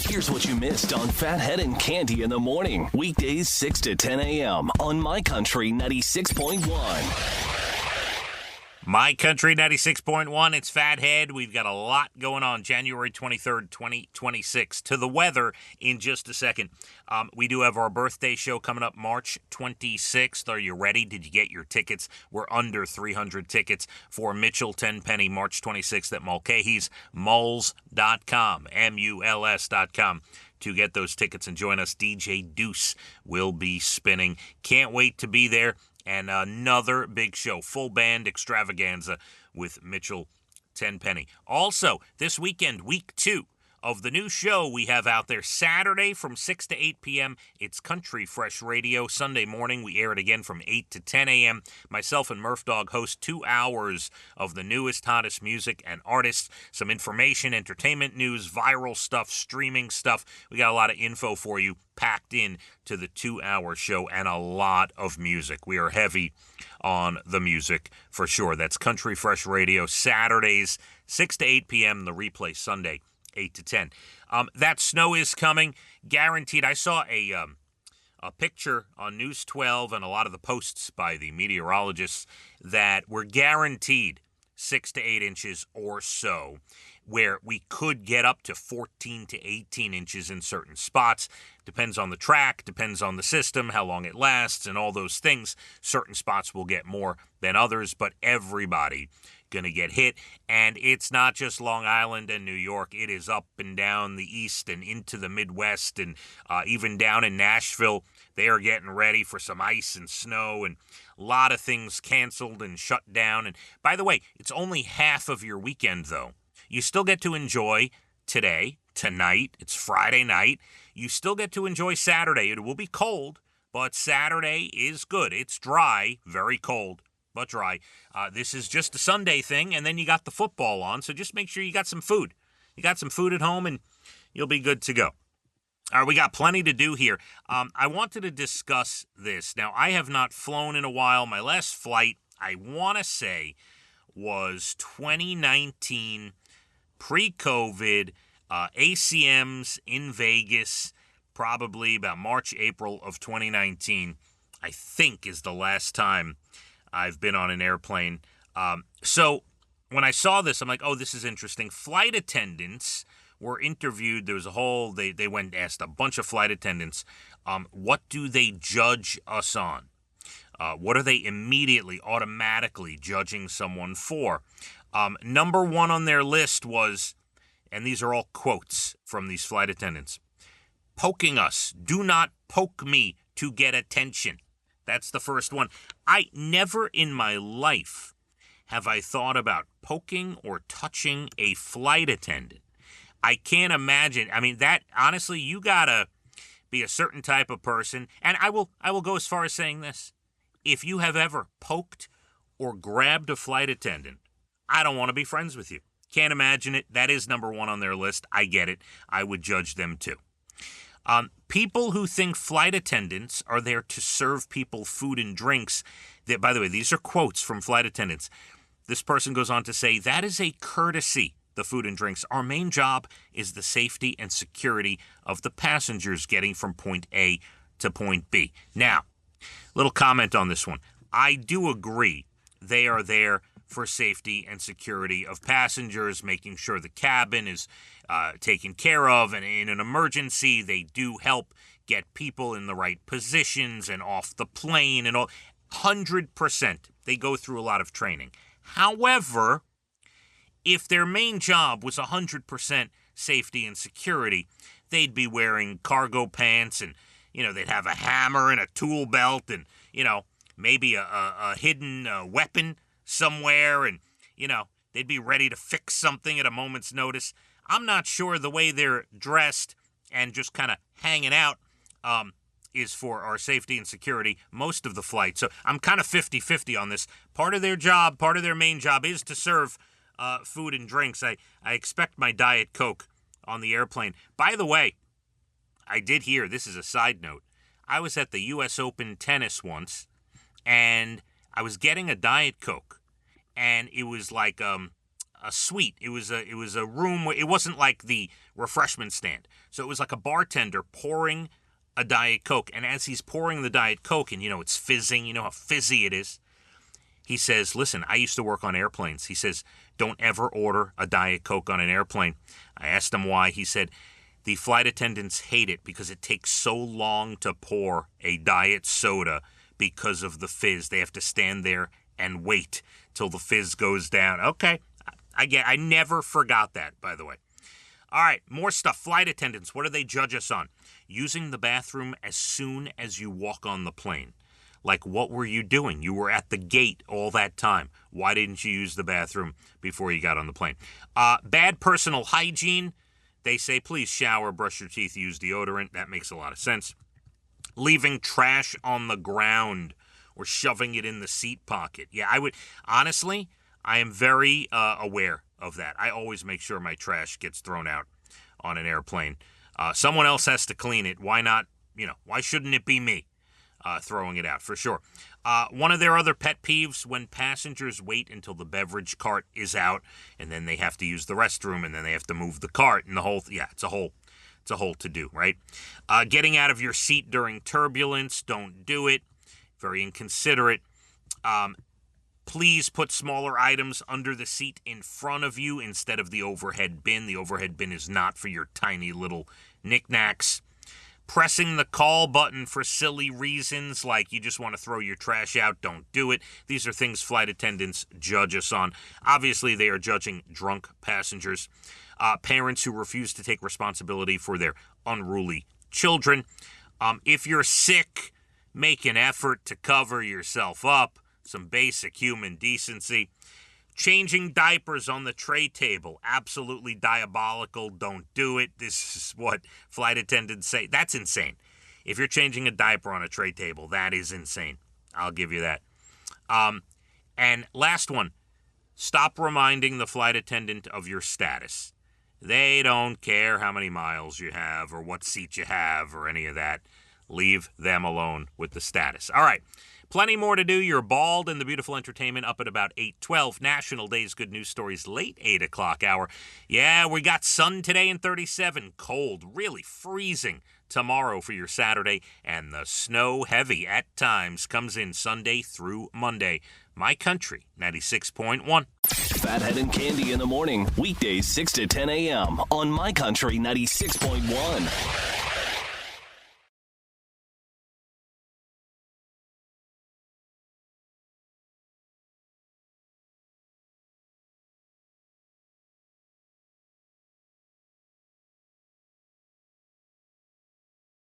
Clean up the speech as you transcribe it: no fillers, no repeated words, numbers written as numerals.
Here's what you missed on Phathead and Cande in the morning. Weekdays 6 to 10 a.m. on My Country 96.1. My Country 96.1, it's Phathead. We've got a lot going on January 23rd, 2026. To the weather in just a second. We do have our birthday show coming up March 26th. Are you ready? Did you get your tickets? We're under 300 tickets for Mitchell Tenpenny March 26th at Mulcahy's, Muls.com, MULS.com. To get those tickets and join us. DJ Deuce will be spinning. Can't wait to be there. And another big show, full band extravaganza with Mitchell Tenpenny. Also, this weekend, week 2 of the new show we have out there, Saturday from 6 to 8 p.m. It's Country Fresh Radio. Sunday morning, we air it again from 8 to 10 a.m. Myself and Murph Dog host 2 hours of the newest, hottest music and artists, some information, entertainment news, viral stuff, streaming stuff. We got a lot of info for you packed in to the 2-hour show and a lot of music. We are heavy on the music for sure. That's Country Fresh Radio, Saturdays, 6 to 8 p.m., the replay Sunday, 8 to 10. That snow is coming, guaranteed. I saw a picture on News 12 and a lot of the posts by the meteorologists that were guaranteed 6 to 8 inches or so, where we could get up to 14 to 18 inches in certain spots. Depends on the track, depends on the system, how long it lasts, and all those things. Certain spots will get more than others, but everybody going to get hit. And it's not just Long Island and New York. It is up and down the east and into the Midwest, and even down in Nashville. They are getting ready for some ice and snow, and a lot of things canceled and shut down. And by the way, it's only half of your weekend, though. You still get to enjoy today, tonight. It's Friday night. You still get to enjoy Saturday. It will be cold, but Saturday is good. It's dry, very cold, but dry. This is just a Sunday thing, and then you got the football on, so just make sure you got some food. You got some food at home, and you'll be good to go. All right, we got plenty to do here. I wanted to discuss this. Now, I have not flown in a while. My last flight, I want to say, was 2019, pre-COVID, ACMs in Vegas, probably about March, April of 2019, I think is the last time I've been on an airplane. So when I saw this, I'm like, oh, this is interesting. Flight attendants were interviewed. There was a whole, they went and asked a bunch of flight attendants, what do they judge us on? What are they immediately, automatically judging someone for? Number 1 on their list was, and these are all quotes from these flight attendants, poking us. Do not poke me to get attention. That's the first one. I never in my life have I thought about poking or touching a flight attendant. I can't imagine. I mean, that, honestly, you gotta be a certain type of person. And I will go as far as saying this. If you have ever poked or grabbed a flight attendant, I don't want to be friends with you. Can't imagine it. That is number 1 on their list. I get it. I would judge them too. People who think flight attendants are there to serve people food and drinks. That, by the way, these are quotes from flight attendants. This person goes on to say, that is a courtesy, the food and drinks. Our main job is the safety and security of the passengers getting from point A to point B. Now, little comment on this one. I do agree they are there for safety and security of passengers, making sure the cabin is taken care of, and in an emergency, they do help get people in the right positions and off the plane and all. 100%. They go through a lot of training. However, if their main job was 100% safety and security, they'd be wearing cargo pants, and, they'd have a hammer and a tool belt, and, maybe a hidden weapon somewhere, and, they'd be ready to fix something at a moment's notice. I'm not sure the way they're dressed and just kind of hanging out is for our safety and security most of the flight. So I'm kind of 50-50 on this. Part of their job, part of their main job is to serve food and drinks. I expect my Diet Coke on the airplane. By the way, I did hear, this is a side note, I was at the U.S. Open tennis once, and I was getting a Diet Coke, and it was like a suite. It was a room where it wasn't like the refreshment stand. So it was like a bartender pouring a Diet Coke. And as he's pouring the Diet Coke, and it's fizzing, you know how fizzy it is, he says, listen, I used to work on airplanes. He says, don't ever order a Diet Coke on an airplane. I asked him why. He said, the flight attendants hate it because it takes so long to pour a diet soda because of the fizz. They have to stand there and wait till the fizz goes down. Okay, I never forgot that, by the way. All right, more stuff. Flight attendants, what do they judge us on? Using the bathroom as soon as you walk on the plane. Like, what were you doing? You were at the gate all that time. Why didn't you use the bathroom before you got on the plane? Bad personal hygiene. They say, please shower, brush your teeth, use deodorant. That makes a lot of sense. Leaving trash on the ground or shoving it in the seat pocket. Yeah, I would. Honestly, I am very aware of that. I always make sure my trash gets thrown out on an airplane. Someone else has to clean it. Why not? Why shouldn't it be me throwing it out, for sure. One of their other pet peeves, when passengers wait until the beverage cart is out, and then they have to use the restroom, and then they have to move the cart, and the whole, it's a whole to-do, right? Getting out of your seat during turbulence, don't do it. Very inconsiderate. Please put smaller items under the seat in front of you instead of the overhead bin. The overhead bin is not for your tiny little knickknacks. Pressing the call button for silly reasons, like you just want to throw your trash out, don't do it. These are things flight attendants judge us on. Obviously, they are judging drunk passengers. Parents who refuse to take responsibility for their unruly children. If you're sick, make an effort to cover yourself up. Some basic human decency. Changing diapers on the tray table, absolutely diabolical. Don't do it. This is what flight attendants say. That's insane. If you're changing a diaper on a tray table, that is insane. I'll give you that. And last one, stop reminding the flight attendant of your status. They don't care how many miles you have or what seat you have or any of that. Leave them alone with the status. All right. Plenty more to do. You're bald and the beautiful entertainment up at about 8:12. National Day's good news stories late 8 o'clock hour. Yeah, we got sun today in 37. Cold, really freezing tomorrow for your Saturday. And the snow heavy at times comes in Sunday through Monday. My Country 96.1. Phathead and Cande in the morning. Weekdays 6 to 10 a.m. on My Country 96.1.